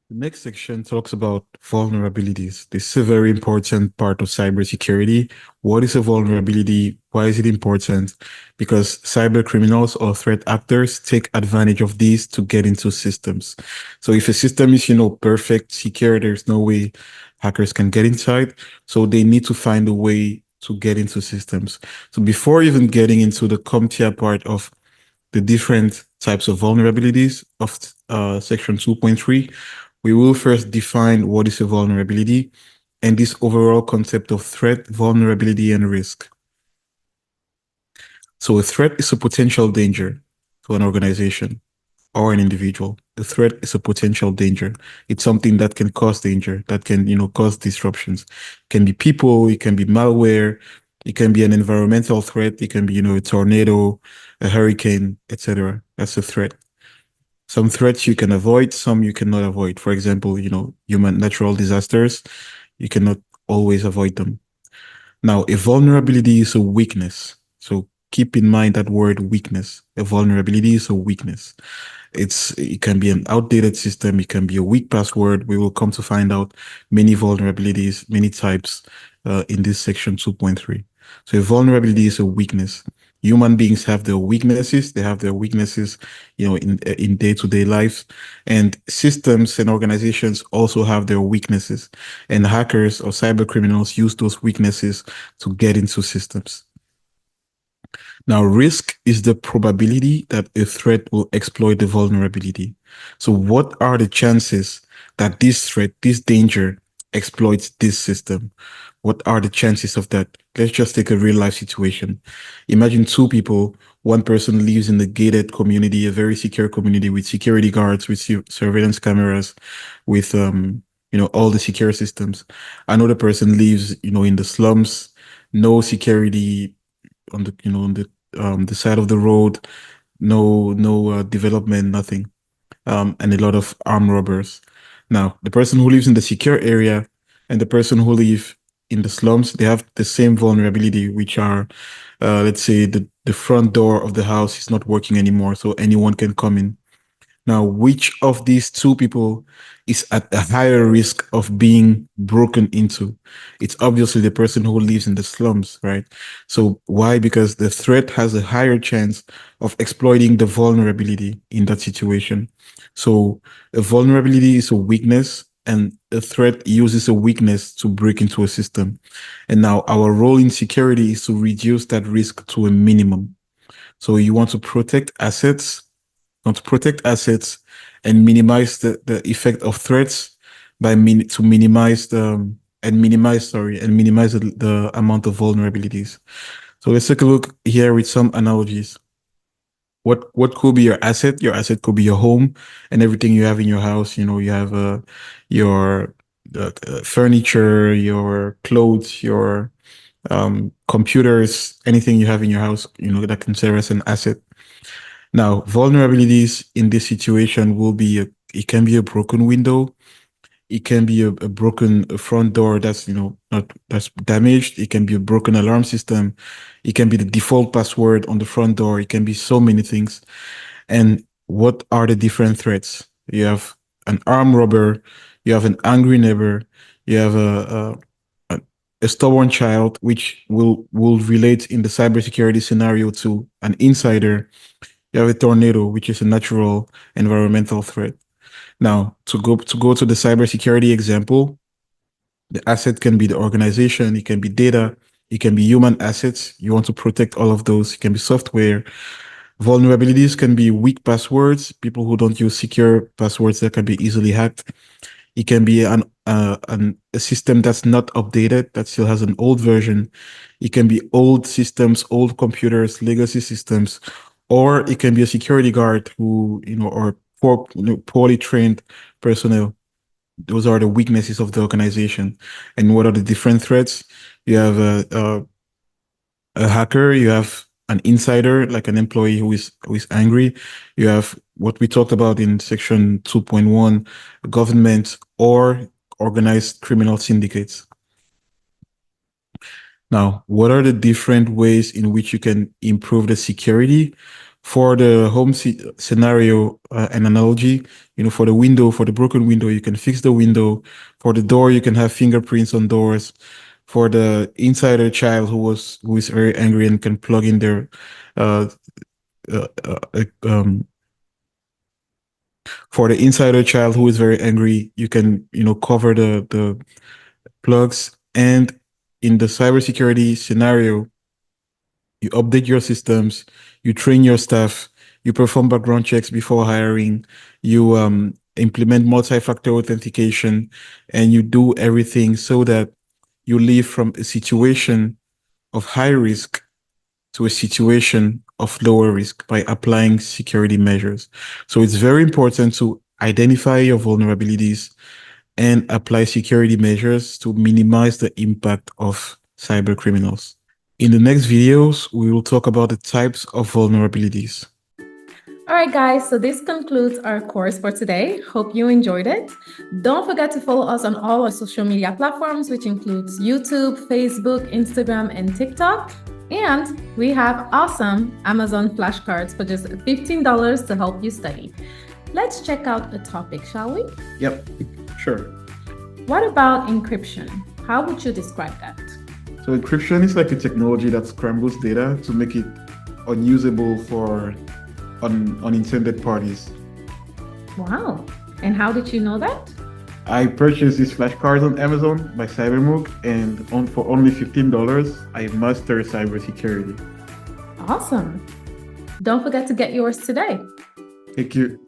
The next section talks about vulnerabilities. This is a very important part of cybersecurity. What is a vulnerability? Why is it important? Because cyber criminals or threat actors take advantage of these to get into systems. So if a system is, perfect, secure, there's no way hackers can get inside. So they need to find a way to get into systems. So before even getting into the CompTIA part of the different types of vulnerabilities of section 2.3, we will first define what is a vulnerability and this overall concept of threat, vulnerability, and risk. So a threat is a potential danger to an organization or an individual. A threat is a potential danger. It's something that can cause danger, that can, cause disruptions. It can be people, it can be malware, it can be an environmental threat, it can be, a tornado, a hurricane, etc. That's a threat. Some threats you can avoid, some you cannot avoid. For example, human natural disasters, you cannot always avoid them. Now, a vulnerability is a weakness. So keep in mind that word weakness. A vulnerability is a weakness. It can be an outdated system, it can be a weak password. We will come to find out many vulnerabilities, many types in this section 2.3. So a vulnerability is a weakness. Human beings have their weaknesses. They have their weaknesses, in day-to-day life, and systems and organizations also have their weaknesses. And hackers or cyber criminals use those weaknesses to get into systems. Now, risk is the probability that a threat will exploit the vulnerability. So what are the chances that this threat, this danger exploits this system? What are the chances of that? Let's just take a real life situation. Imagine two people. One person lives in a gated community, a very secure community with security guards, with surveillance cameras, with all the secure systems. Another person lives, in the slums, no security on the side of the road, no development, nothing, and a lot of armed robbers. Now, the person who lives in the secure area and the person who live in the slums, they have the same vulnerability, which are, let's say, the front door of the house is not working anymore, so anyone can come in. Now, which of these two people is at a higher risk of being broken into? It's obviously the person who lives in the slums, right? So why? Because the threat has a higher chance of exploiting the vulnerability in that situation. So a vulnerability is a weakness, and a threat uses a weakness to break into a system. And now our role in security is to reduce that risk to a minimum. So you want to protect assets, and minimize the effect of threats by to minimize the amount of vulnerabilities. So let's take a look here with some analogies. What could be your asset? Your asset could be your home and everything you have in your house. You have your furniture, your clothes, your computers, anything you have in your house, that can serve as an asset. Now, vulnerabilities in this situation will be it can be a broken window, it can be a broken front door that's not that's damaged, it can be a broken alarm system, it can be the default password on the front door, it can be so many things. And what are the different threats? You have an armed robber, you have an angry neighbor, you have a stubborn child, which will relate in the cybersecurity scenario to an insider. You have a tornado, which is a natural environmental threat. Now, to go to the cybersecurity example, the asset can be the organization, it can be data, it can be human assets. You want to protect all of those. It can be software. Vulnerabilities can be weak passwords, people who don't use secure passwords that can be easily hacked. It can be a system that's not updated, that still has an old version. It can be old systems, old computers, legacy systems, or it can be a security guard who, or poorly trained personnel. Those are the weaknesses of the organization. And what are the different threats? You have a hacker, you have an insider, like an employee who is angry. You have what we talked about in section 2.1, government or organized criminal syndicates. Now, what are the different ways in which you can improve the security For the home scenario and analogy, for the window, for the broken window, you can fix the window. For the door, you can have fingerprints on doors. For the insider child who is very angry and can plug in their uh, uh, uh, um, for the insider child who is very angry, you can cover the plugs. And in the cybersecurity scenario, you update your systems, you train your staff, you perform background checks before hiring, you implement multi-factor authentication, and you do everything so that you leave from a situation of high risk to a situation of lower risk by applying security measures. So it's very important to identify your vulnerabilities and apply security measures to minimize the impact of cyber criminals. In the next videos, we will talk about the types of vulnerabilities. All right, guys, so this concludes our course for today. Hope you enjoyed it. Don't forget to follow us on all our social media platforms, which includes YouTube, Facebook, Instagram, and TikTok. And we have awesome Amazon flashcards for just $15 to help you study. Let's check out a topic, shall we? Yep, sure. What about encryption? How would you describe that? So encryption is like a technology that scrambles data to make it unusable for unintended parties. Wow. And how did you know that? I purchased these flashcards on Amazon by Cybermook, and for only $15, I mastered cybersecurity. Awesome. Don't forget to get yours today. Thank you.